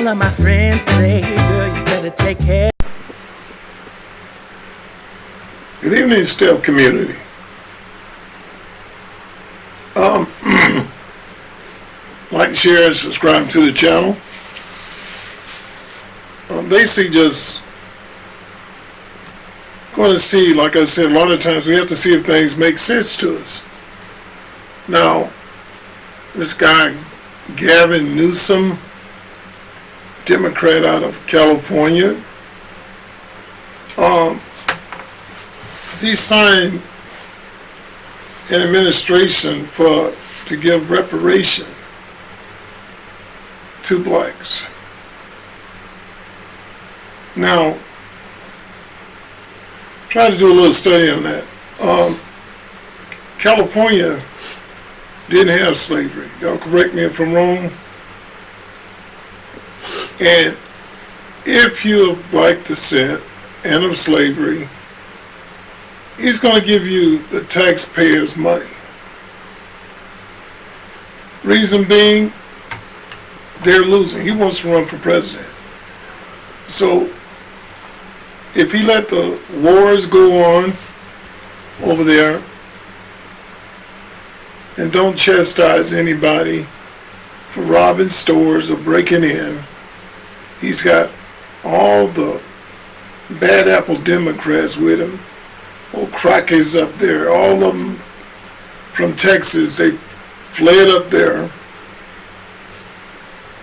of my friends say, girl, you better take care. Good evening, STEP community. Like, share, and subscribe to the channel. Basically just going to see, like I said, a lot of times we have to see if things make sense to us. Now, this guy, Gavin Newsom, Democrat out of California, he signed an administration to give reparation to blacks. Now, try to do a little study on that. California didn't have slavery. Y'all correct me if I'm wrong. And if you're of black descent and of slavery, he's going to give you the taxpayers' money. Reason being, they're losing. He wants to run for president. So, if he let the wars go on over there and don't chastise anybody for robbing stores or breaking in, he's got all the bad apple Democrats with him, old crackers up there, all of them from Texas, they fled up there,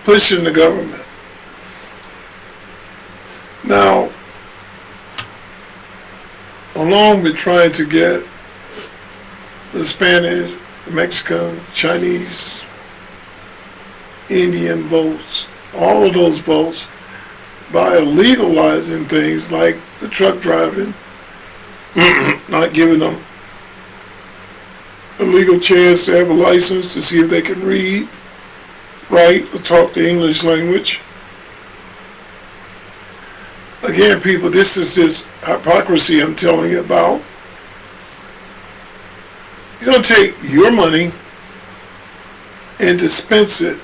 pushing the government. Now, along with trying to get the Spanish, Mexican, Chinese, Indian votes, all of those votes, by legalizing things like the truck driving, not giving them a legal chance to have a license to see if they can read, write, or talk the English language. Again, people, this is this hypocrisy I'm telling you about. You're going to take your money and dispense it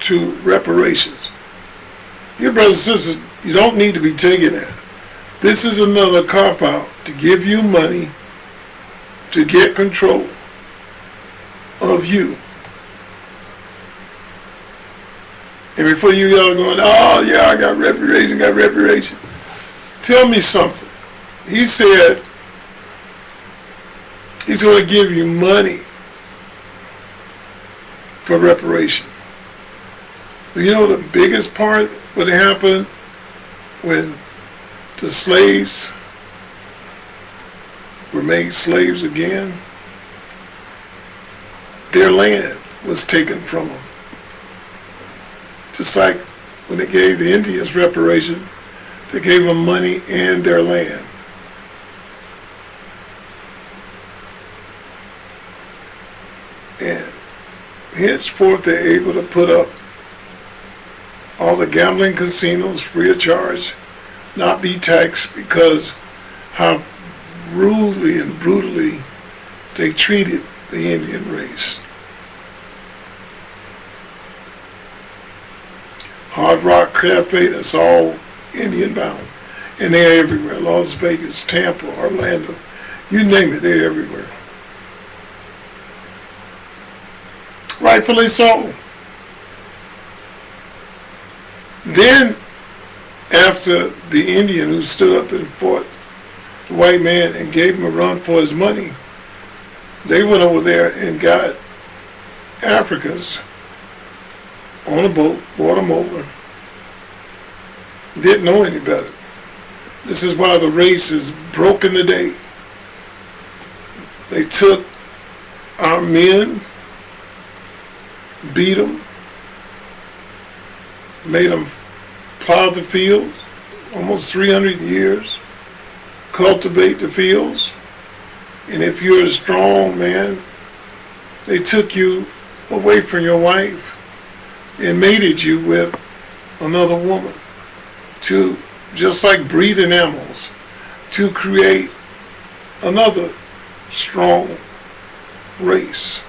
to reparations. Your brothers and sisters, you don't need to be taking that. This is another cop-out to give you money to get control of you. And before you all going, oh yeah, I got reparation. Tell me something. He said he's going to give you money for reparation. But you know the biggest part what happened when the slaves were made slaves again? Their land was taken from them. Just like when they gave the Indians reparation, they gave them money and their land. And henceforth they're able to put up all the gambling casinos free of charge, not be taxed, because how rudely and brutally they treated the Indian race. Hard Rock Cafe, that's all Indian bound. And they're everywhere. Las Vegas, Tampa, Orlando, you name it, they're everywhere. Rightfully so. Then, after the Indian who stood up and fought the white man and gave him a run for his money, they went over there and got Africans on a boat, brought them over, didn't know any better. This is why the race is broken today. They took our men, beat them, made them plow the fields, almost 300 years, cultivate the fields, and if you're a strong man, they took you away from your wife and mated you with another woman to, just like breeding animals, to create another strong race.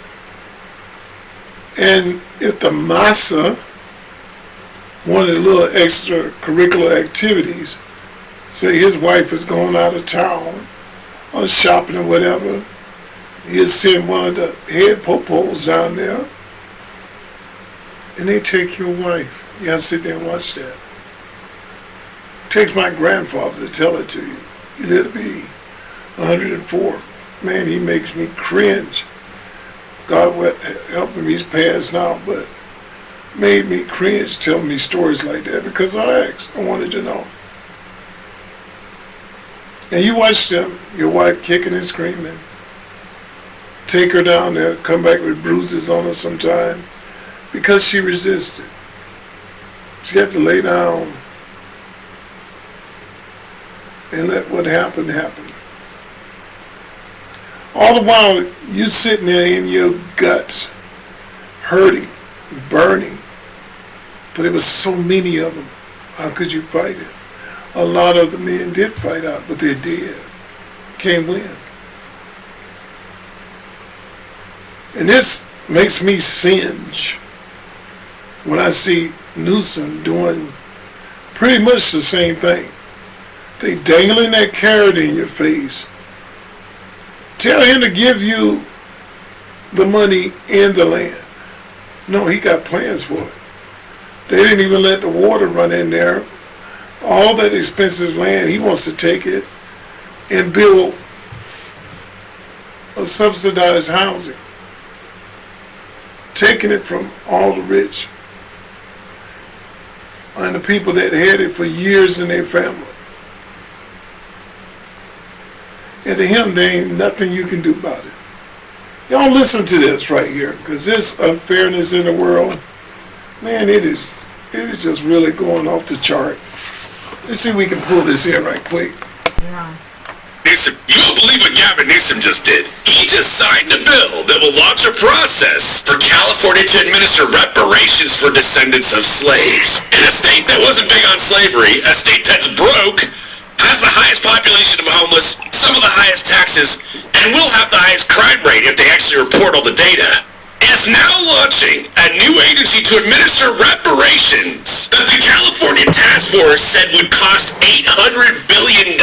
And if the massa one of the little extracurricular activities. Say his wife is going out of town or shopping or whatever. He'll send one of the head popos down there and they take your wife. You have to sit there and watch that. It takes my grandfather to tell it to you. He lived to be 104. Man, he makes me cringe. God help him, he's passed now, but made me cringe telling me stories like that because I asked. I wanted to know. And you watch them, your wife kicking and screaming. Take her down there, come back with bruises on her sometime because she resisted. She had to lay down and let what happened happen. All the while, you sitting there in your guts, hurting, burning. But it was so many of them. How could you fight it? A lot of the men did fight out, but they're dead. Can't win. And this makes me singe when I see Newsom doing pretty much the same thing. They dangling that carrot in your face. Tell him to give you the money and the land. No, he got plans for it. They didn't even let the water run in there. All that expensive land, he wants to take it and build a subsidized housing. Taking it from all the rich and the people that had it for years in their family. And to him, there ain't nothing you can do about it. Y'all listen to this right here, because this unfairness in the world, man, it is just really going off the chart. Let's see if we can pull this in right quick. Yeah. Newsom, you won't believe what Gavin Newsom just did. He just signed a bill that will launch a process for California to administer reparations for descendants of slaves. In a state that wasn't big on slavery, a state that's broke, has the highest population of homeless, some of the highest taxes, and will have the highest crime rate if they actually report all the data, is now launching a new agency to administer reparations that the California Task Force said would cost $800 billion.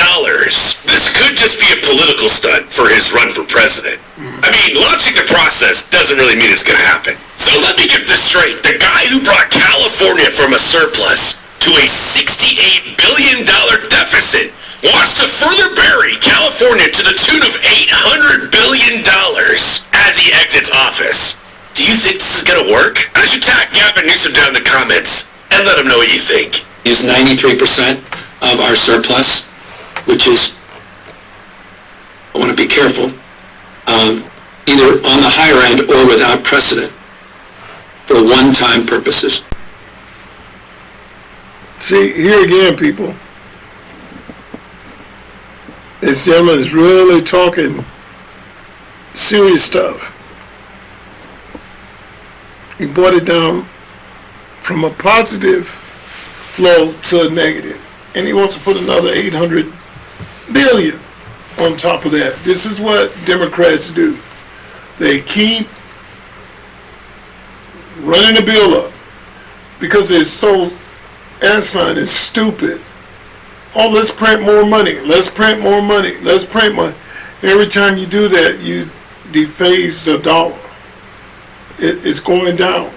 This could just be a political stunt for his run for president. I mean, launching the process doesn't really mean it's going to happen. So let me get this straight. The guy who brought California from a surplus to a $68 billion deficit wants to further bury California to the tune of $800 billion as he exits office. Do you think this is going to work? I should tag Gavin Newsom down in the comments and let him know what you think. Is 93% of our surplus, which is, I want to be careful, either on the higher end or without precedent for one-time purposes. See, here again, people, this gentleman is really talking serious stuff. He brought it down from a positive flow to a negative. And he wants to put another $800 billion on top of that. This is what Democrats do. They keep running the bill up because they're so asinine and stupid. Oh, let's print more money. Let's print more money. Let's print money. Every time you do that, you deface the dollar. It's going down.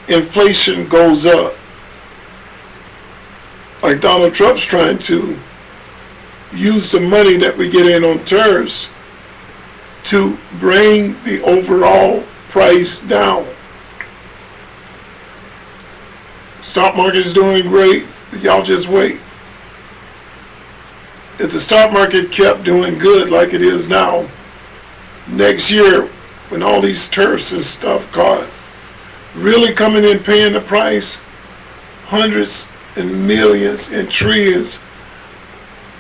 Inflation goes up. Like Donald Trump's trying to use the money that we get in on tariffs to bring the overall price down. Stock market is doing great, but y'all just wait. If the stock market kept doing good like it is now, next year, when all these tariffs and stuff caught really coming in paying the price, hundreds and millions and trillions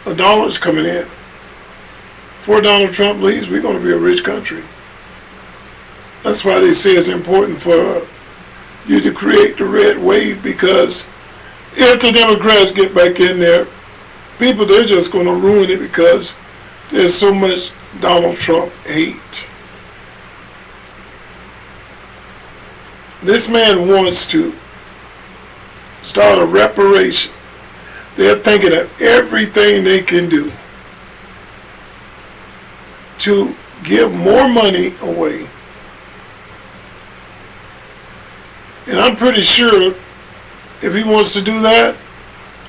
of dollars coming in. Before Donald Trump leaves, we're going to be a rich country. That's why they say it's important for you to create the red wave, because if the Democrats get back in there, people, they're just going to ruin it because there's so much Donald Trump hate. This man wants to start a reparation. They're thinking of everything they can do to give more money away. And I'm pretty sure if he wants to do that,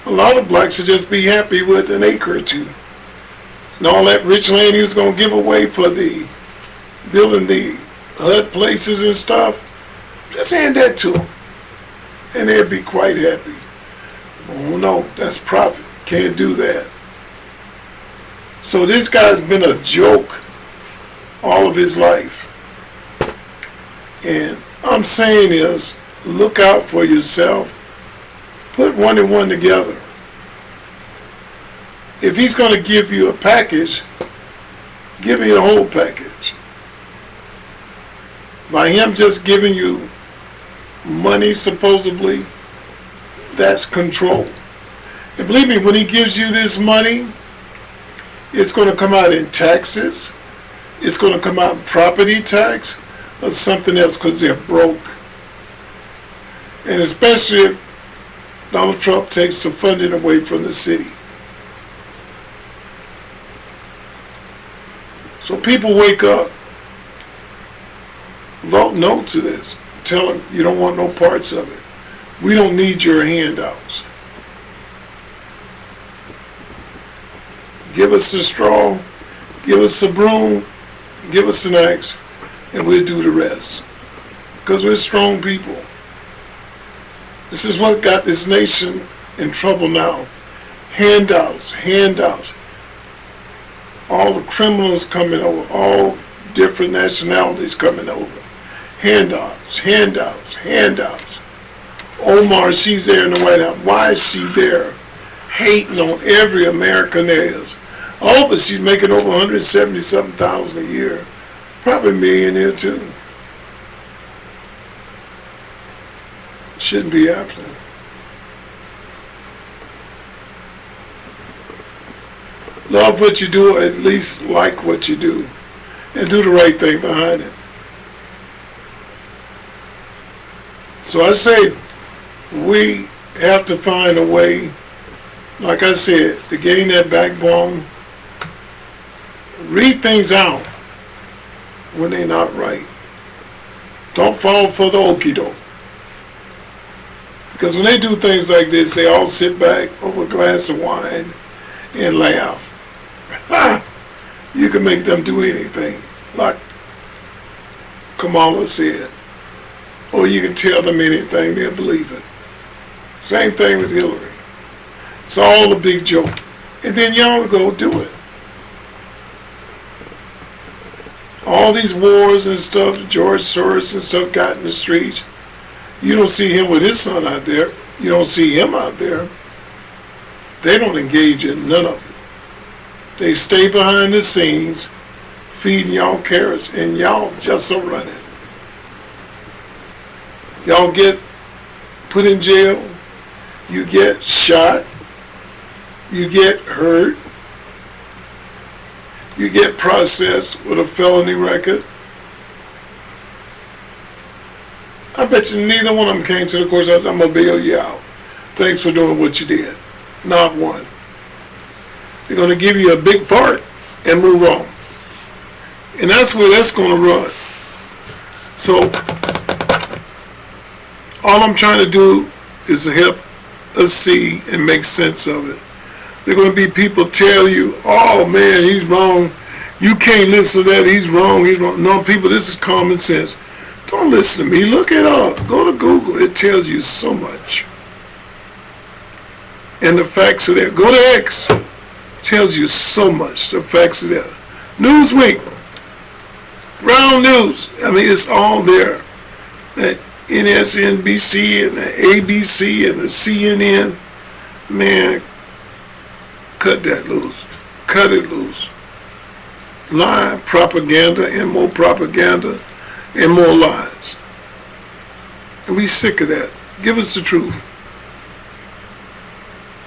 a lot of blacks would just be happy with an acre or two. And all that rich land he was going to give away for the building the HUD places and stuff, just hand that to them. And they'd be quite happy. Oh no, that's profit. Can't do that. So this guy's been a joke all of his life. And I'm saying is, look out for yourself. Put one and one together. If he's going to give you a package, give me the whole package. By him just giving you money, supposedly, that's control. And believe me, when he gives you this money, it's going to come out in taxes. It's going to come out in property tax or something else because they're broke. And especially if Donald Trump takes the funding away from the city. So people wake up, vote no to this. Tell them you don't want no parts of it. We don't need your handouts. Give us a straw, give us a broom, give us an axe, and we'll do the rest. Because we're strong people. This is what got this nation in trouble now. Handouts, handouts. All the criminals coming over, all different nationalities coming over. Handouts, handouts, handouts. Omar, she's there in the White House. Why is she there? Hating on every American there is. All of us, she's making over 170-something thousand a year. Probably a millionaire too. Shouldn't be happening. Love what you do, or at least like what you do, and do the right thing behind it. So I say we have to find a way, like I said, to gain that backbone. Read things out when they're not right. Don't fall for the okie doke. Because when they do things like this, they all sit back over a glass of wine and laugh. You can make them do anything, like Kamala said. Or you can tell them anything, they'll believe it. Same thing with Hillary. It's all a big joke. And then y'all go do it. All these wars and stuff, George Soros and stuff got in the streets. You don't see him with his son out there. You don't see him out there. They don't engage in none of it. They stay behind the scenes, feeding y'all carrots, and y'all just are running. Y'all get put in jail, you get shot, you get hurt, you get processed with a felony record. I bet you neither one of them came to the court and said, I'm going to bail you out. Thanks for doing what you did. Not one. They're going to give you a big fart and move on. And that's where that's going to run. So, all I'm trying to do is to help us see and make sense of it. There are going to be people tell you, oh man, he's wrong. You can't listen to that. He's wrong. He's wrong. No, people, this is common sense. Don't listen to me. Look it up. Go to Google. It tells you so much. And the facts are there. Go to X. It tells you so much. The facts are there. Newsweek. Round News. I mean, it's all there. That NSNBC and the ABC and the CNN. Man, cut that loose. Cut it loose. Lie, propaganda, and more propaganda, and more lies. And we sick of that. Give us the truth.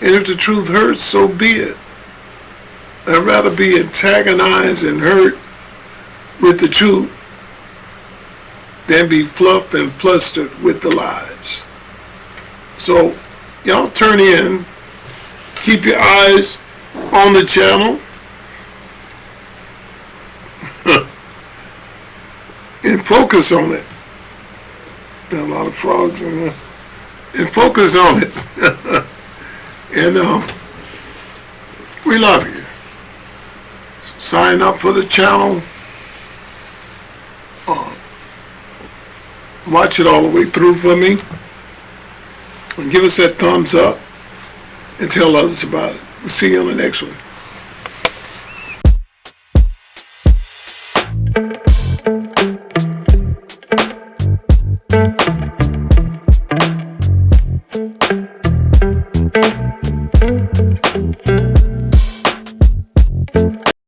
And if the truth hurts, so be it. I'd rather be antagonized and hurt with the truth than be fluffed and flustered with the lies. So y'all turn in, keep your eyes on the channel, and focus on it. There are a lot of frogs in there. And focus on it. And we love you. Sign up for the channel. Watch it all the way through for me. And give us that thumbs up. And tell others about it. We'll see you on the next one.